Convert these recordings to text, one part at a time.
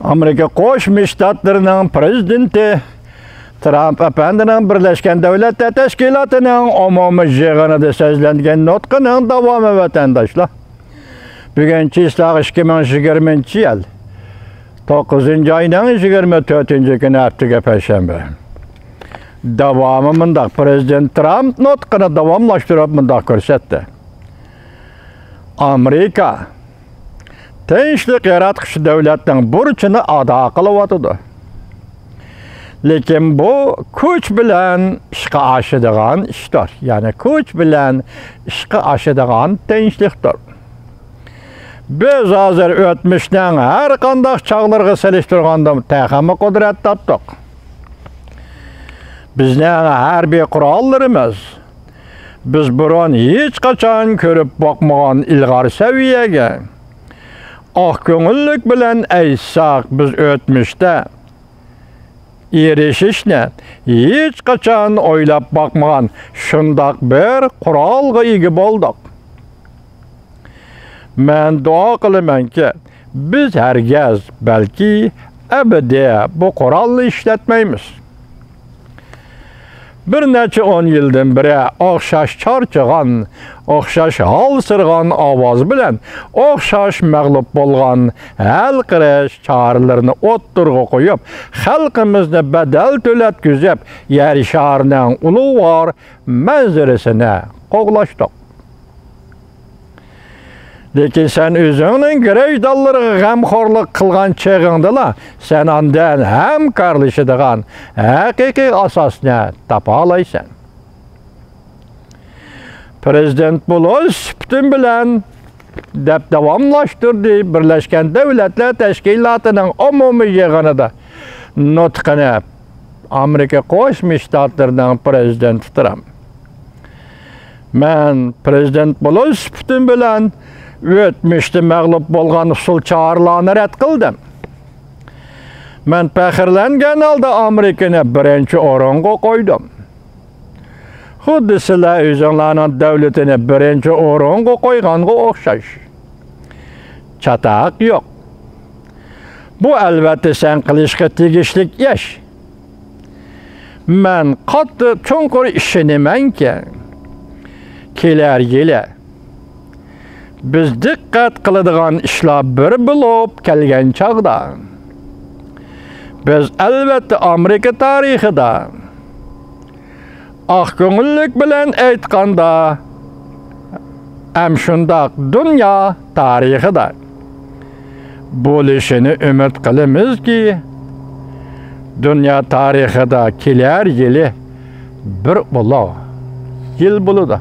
Amerika Qo'shma Shtatlarining prezidenti Trump efendining Birleşken Devletler Teşkilatı'nın umumiy yig'inida so'zlangan nutqining davomi vatandoshlar. Bugun isloq 2020-yil 9-oyning 24-kuni haftaga payshanba. Davomi mundaq prezident Trump nutqini davomlashtirib mundaq ko'rsatdi. Amerika tinchlik yaratqish davlatning burchini ado qilyotdi. Lekin bu kuch bilan ishga oshadigan ishdir. Ya'ni kuch bilan ishga oshadigan tinchlikdir. Biz hozir o'tmishning har qanday chog'larga solishtirganda taxami qudrat topdik. Bizning harbiy qurollarimiz biz burun hech qachon ko'rib boqmagan ilg'or saviyaga oq ko'ngillik bilan aytsak, biz o'tmishda erishishni hech qachon o'ylab boqmagan shundoq bir qurolga ega bo'ldik. Men duo qilamanki, biz hargiz balki abadiy bu qurolni ishlatmaymiz. Bir necha 10 yildan beri o'xshash charchagan, o'xshash holsirgan ovoz bilan o'xshash mag'lub bo'lgan hal qilish choralarini o'ttirg'a qo'yib, xalqimizni badal to'latkizib, yer sharining ulug'vor manzarasini qo'g'lashdik. Lekin sen o'zingning grajdonlariga g'amxo'rlik qilgan chog'ingda sen ondan hamkorlashadigan haqiqiy asosni topa olaysan. Prezident bo'lish sifatim bilan deb davomlashtirdi Birleşken Devletler Teşkilatı'nın umumiy yig'inida nutqini Amerika Qo'shma Shtatlarining prezidenti Trump. Men prezident bo'lish sifatim bilan o'tmishda mag'lub bo'lgan usul chorlarni rad qildim. Men faxrlangan holda Amerikani birinchi o'ringa qo'ydim. Xuddi sizlar o'zinglarning davlatini birinchi o'ringa qo'yganga o'xshash. Chataq yo'q. Bu albatta sen qilishga tegishli ish. Men qattiq chunqur ishonamanki, kelar yili biz diqqat qiladigan ishlar bir bo'lib kelgan chog'da biz albatta Amerika tarixida oq ko'ngillik bilan aytganda ham shundoq dunyo tarixida bo'lishini umid qilamizki, dunyo tarixida kelar yili bir yil bo'ladi.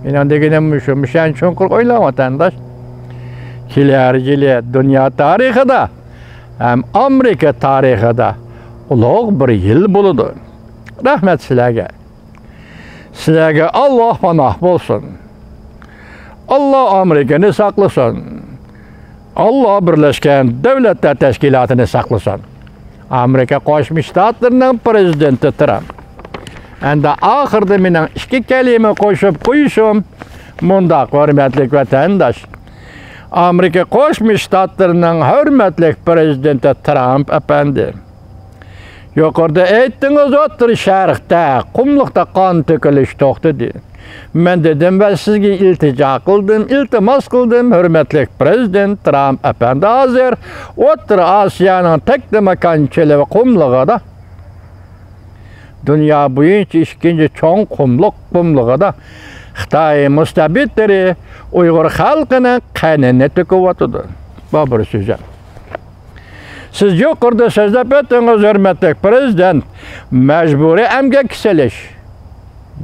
Men deganim shu, mishan chunqur o'ylab vatandosh. Kelar yili dunyo tarixida ham Amerika tarixida ulug' bir yil bo'ladi. Rahmat sizlarga. Sizlarga Alloh panoh bo'lsin. Alloh Amerikani saqlasin. Alloh Birleşken Devletler Teşkilatı'nı saqlasin. Amerika Qo'shma Shtatlarining prezidenti Trump. Endi oxirida mening ikki kalima qo'shib qo'yishim mundaq, hurmatli vatandosh. Amerika Qo'shma Shtatlarining hurmatli prezidenti Trump efendi. Yuqorida aytdingiz, o'tir sharqda qumliqda qon to'kilish to'xtadi. Men dedim va sizga iltijo qildim, iltimos qildim, hurmatli prezident Trump efendi hozir o'tir Osiyoning takdamakonchili qumlig'ida dünya bo'yicha ikinci cho'ng qumlig'ida Xitoy mustabidlari Uyg'ur xalqini qanini to'kyotdi. Bu bir so'z. Siz yuqorida so'zlab o'tdingiz, hurmatli prezident, majburiy emgak qilish,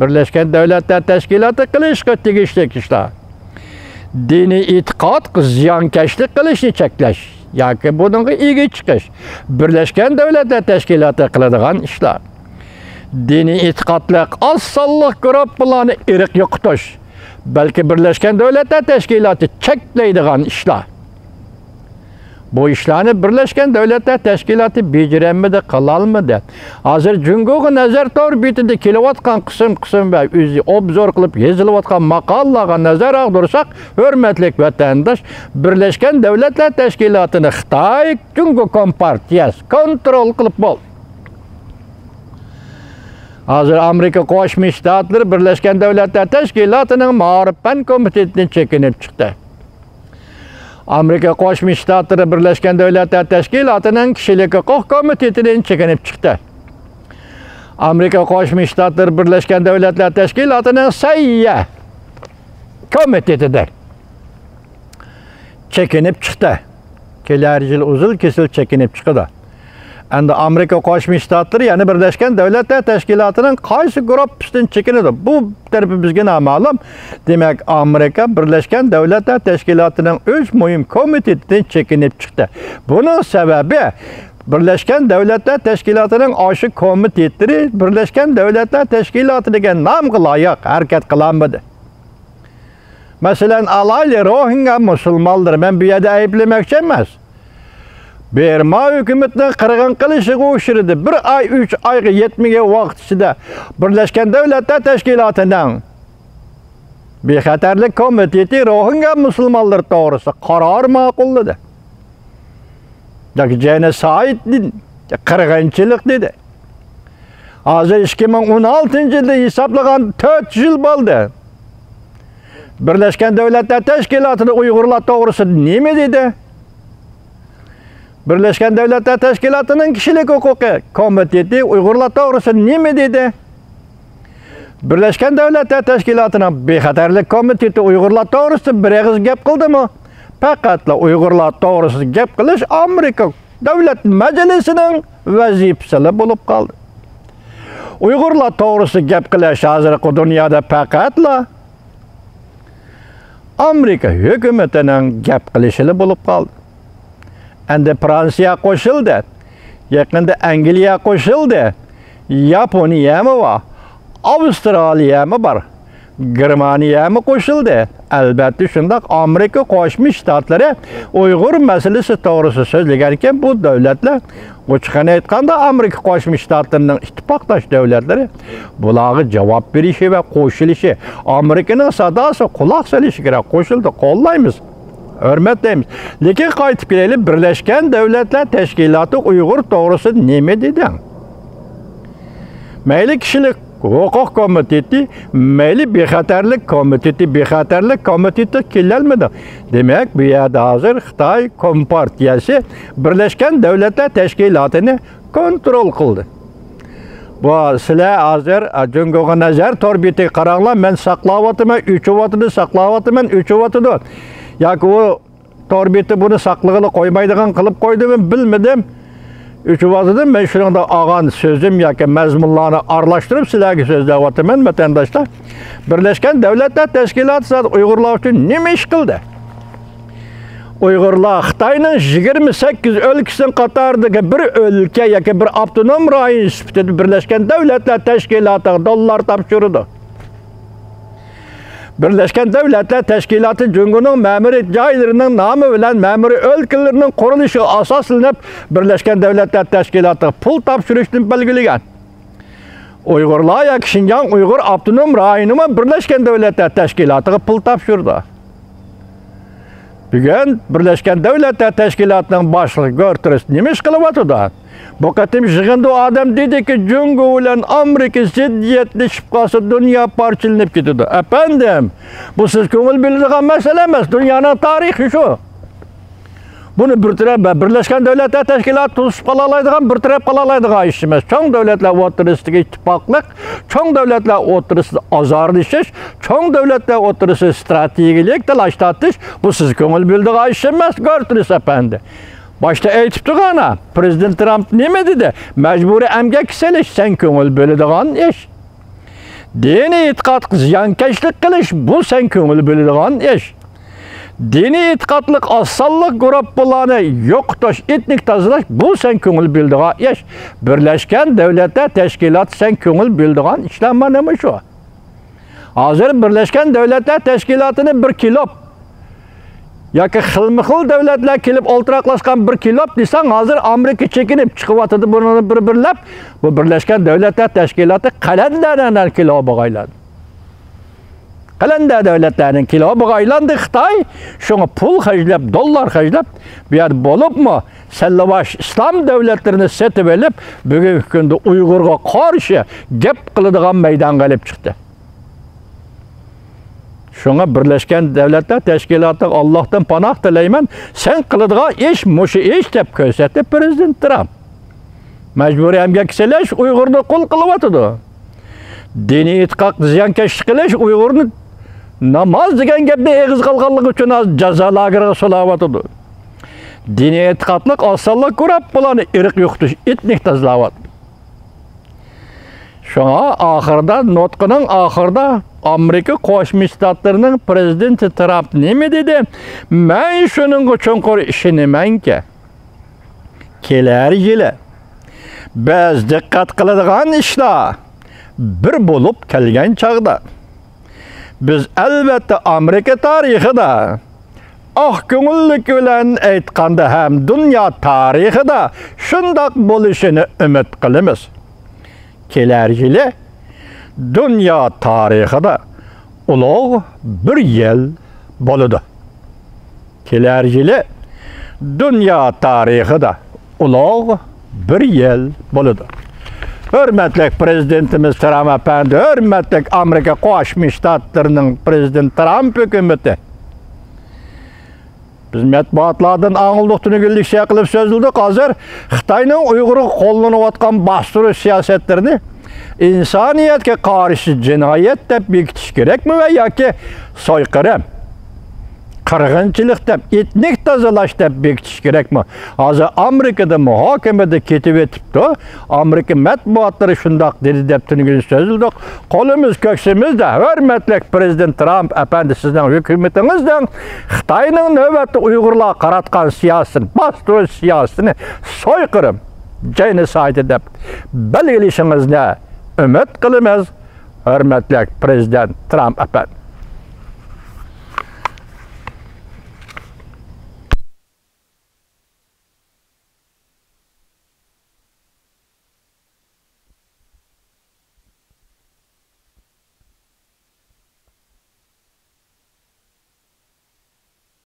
Birleşken Devletler Teşkilatı qilishga tegishli ishlar, diniy e'tiqod ziyonkashlik qilishni cheklash yoki bunga ega chiqish Birleşken Devletler Teşkilatı qiladigan ishlar. Dini e'tiqodlik osonlik guruhlarni irq yo'qotish, balki Birleşken Devletler Teşkilatı cheklaydigan ishlar. Bu işlerini Birleşken Devletler Teşkilatı beceremedi, kılalmadı. Hazır Cungo'ga nazar torbitide kilovatkan kısım ve üzü obzor kılıp yazılıvatkan makallaga nazar ağdırsak, hürmetlik vatandaş, Birleşken Devletler Teşkilatı'nı Xitay Cungo Kompartiyası kontrol kılıp bol. Hazır Amerika Koşmuş Ştatları Birleşken Devletler Teşkilatı'nın Mağrıpen Komitesi'nden çekinip çıktı. Amerika Koşmuş Ştatları Birleşken Devletler Teşkilatı'nın Kişilik Hukuk Komitesi'nden çekinip çıktı. Amerika Koşmuş Ştatları Birleşken Devletler Teşkilatı'nın Sayya Komitesi'nden çekinip çıktı. Keler yıl uzun kesil çekinip çıktı. Endi Amerika Koşmuş Ştatları yani Birleşken Devletler Teşkilatı'nın qaysi gruppisiden çekinidi. Bu tarafı bizge namalum. Demek Amerika Birleşken Devletler Teşkilatı'nın 3 mühim komitesinden çekinip çıktı. Bunun sebebi Birleşken Devletler Teşkilatı'nın aşı komitetleri Birleşken Devletler Teşkilatı'na namga layık hareket kılanmadı. Mesela alaylı Rohingya Müslümanlar ben bir yerde ayıplamakçı emas. Berma hükümetinin kırgın kılışı koşurdu. 1 ay 3 ayga yetmege vaqt içinde Birleşken Devletler Teşkilatı'ndan Bexatarlik Komiteti Rohingya Müslümanlar doğrusu karar maqulladı. Genocide kırgınçılık dedi. Hazır 2016 yılda hesaplagan 4 yıl oldu. Birleşken Devletler Teşkilatı'nı Uygurlar doğrusu neme dedi? Birleşken Devletler Teşkilatı'nın Kişilik Hukuku Komiteti Uygurlar doğrusu neme dedi? Birleşken Devletler Teşkilatı'nın Bexatarlik Komiteti Uygurlar doğrusu bir ağız gap kıldı mı? Fakatla Uygurlar doğrusu gap kılış Amerika Devlet Meclisi'nin vazifesi bulup kaldı. Uygurlar doğrusu gap kılış hazır dünyada fakatla Amerika hükümetinin gap kılışını bulup kaldı. Endi Fransiya koşuldu, yakında Angliya koşuldu, Japoniya mı var, Avustralya mı var, Germaniya mı koşuldu? Elbette şundak Amerika Koşmuş Ştatları Uygur meselesi doğrusu sözlegerken bu devletler uçkan etkanda Amerika Koşmuş Ştatlarının ittifaktaş devletleri bulağı cevap verişi ve koşuluşu Amerika'nın sadası kulak selişi gerek koşuldu kollayımız. Hürmetleyimiz. Lekin qaytib kelelim Birleşken Devletler Teşkilatı Uygur doğrusu neme dedi? Meyli Kişilik Hukuk Komiteti, meyli Bexatarlik Komiteti, Bexatarlik Komiteti kelelmedi. Demek bu yerde hazır Xitay Kompartiyası Birleşken Devletler Teşkilatı'nı kontrol kıldı. Bu sizler hazır Cungo'ga nazar torbiti qaranglar, men saqlavatıman, 3 vatını saqlavatıman, 3 vatını. Yaki o torbiti bunu saklığını koymaydıgan kılıp koydu ben bilmedim. 3 vatıdım ben şurada ağan sözüm yaki mezmunlarını arlaştırıp silahı sözlevatıman vatandaşlar. Birleşken Devletler Teşkilatı zaten Uygurlar için ne iş kıldı? Uygurlar Xitay'nın 28 ülkesinin Katar'daki bir ülke yaki bir abdunum rayin süptedi Birleşken Devletler Teşkilatı dolar tapşırdı. Birleşken Devletler Teşkilatı Cungo'nun memuri caylarının namı bilen memuri ülkelerinin kuruluşu asaslanıp Birleşken Devletler Teşkilatı pul tapşırışını belgeleyen. Uygurlar ya Şinjan Uygur Abdunum rayonuna Birleşken Devletler Teşkilatı pul tapşırdı. Bugün Birleşken Devletler Teşkilatı'nın başlığı görtürüsü nemiş kılıvatıda? Bu katim yığında adam dedi ki Cungo ile Amerika ziddiyetli şıpkası dünya parçalanıp gidiyordu. Efendim, bu siz köngül bildiğin mesele emez. Dünyanın tarihi şu. Bunu bir taraf Birleşken Devletler Teşkilatı tutuşup kalalaydıgan, bir taraf kalalaydıgan iş emez. Çoğun devletler oturusundaki ittifaklık, çoğun devletler oturusunda azarlaşış, çoğun devletler oturusunda stratejilik telaştatış. Bu siz köngül bildiğin iş emez. Görtünüz efendi. Başta eğitiptik ana, Prezident Trump neme dedi? Mecburi emgek seliş, sen köngül bölüdüğün iş. Dini itiqat ziyankeşlik kılış, bu sen köngül bölüdüğün iş. Dini itikatlık, asallık grup bulanı yok toş, etnik tazılaş, bu sen köngül bölüdüğün iş. Birleşken Devletler Teşkilatı sen köngül bölüdüğün işlenme neymiş o? Hazır Birleşken Devletler Teşkilatı'nı bir kilo yoki xilma-xil davlatlar kelib o'ltiraqlashgan bir kilo desang, hozir Amerika chekinib chiqyapti, buni bir-birlab bu Birlashgan Davlatlar Tashkiloti qalanlardan kilo bo'lg'ayladi. Qalanda davlatlarning kilo bo'lg'aylandi Xitoy, shunga pul xarjlab, dollar xarjlab, bu yer bo'libmi? Sallavash islom davlatlarini setib olib, bugungi kunda Uyg'urga qarshi gap qiladigan maydonga olib chiqdi. Şuna Birleşken Devletler Teşkilatı Allah'tan panoh tilayman, sen qiladigan ish mushu ish deb ko'rsatdi Prezident Trump. Majburiy emgaksalash Uyg'urni qul qilyapti. Diniy ittifoq ziyonkashlik qilish Uyg'urni namoz degan gapni eg'iz qilganligi uchun jazo lageriga solayapti. Diniy ittifoqlik osonlik ko'rib bularni irq yo'qtish, etnik tozlayapti. Şuna ahırda, notqının ahırda Amerika Qo'shma Shtatlarining prezidenti Trump nima dedi? Men shuning uchun ishonimanki, kelar yili biz diqqat qiladigan ishlar bir bo'lib kelgan chog'da biz albatta Amerika tarixida oq ko'ngillik bilan aytganda ham dunyo tarixida shundoq bo'lishini umid qilamiz. Kelar yili dünya tarixida ulug' bir yil bo'ladi. Kelar yili dünya tarixida ulug' bir yil bo'ladi. Hurmatli prezidentimiz Trump apandi, hurmatli Amerika Qo'shma Shtatlarining prezidenti Trump hukumati. Biz matbuotlardan аңылдық түнігілдік қылып сөзілдік. Hozir Xitoyning Uyg'urga qo'llanayotgan bostirish siyosatlarini insoniyatga qarshi jinoyat deb bekitish kerakmi va yoki so'yqirib, qirg'inchilik deb, etnik tozalash deb bekitish kerakmi? Hozir Amerikada muhokamada ketib o'tibdi. Amerika matbuotlari shundoq dedi deb tunigil so'zildik. Qo'limiz ko'ksimizda, hurmatli prezident Trump apandi, sizning hukumatingizdan Xitoyning navbatda Uyg'urlar qaratgan siyosatini, bostirish siyosatini so'yqirib, genocide deb belgilishingizni umid qilamiz, hurmatli prezident Trump apandi.